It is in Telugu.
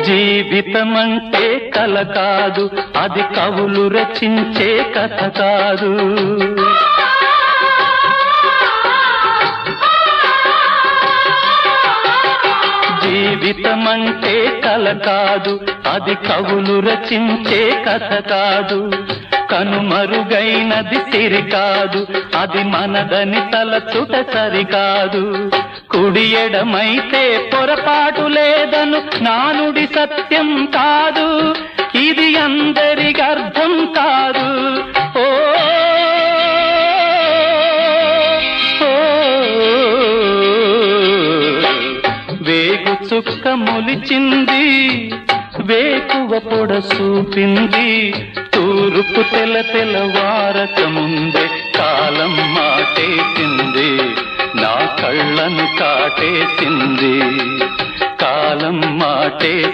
జీవితమంటే కల కాదు, అది కవులు రచించే కథ కాదు. జీవితమంటే కల కాదు, అది కవులు రచించే కథ కాదు. కనుమరుగైనది సిరి కాదు, అది మనదని తలచుట సరికాదు. కుడి ఎడమైతే పొరపాటు లేదను నానుడి సత్యం కాదు, ఇది అందరికి అర్థం కాదు. ఓ వేగు చుక్క మొలిచింది, వేకువ పొడ చూపింది, తూర్పు తెల్లవారక ముందే కాలం మాటేసింది, నా కళ్ళను కాటేసింది, కాలం మాటేసింది.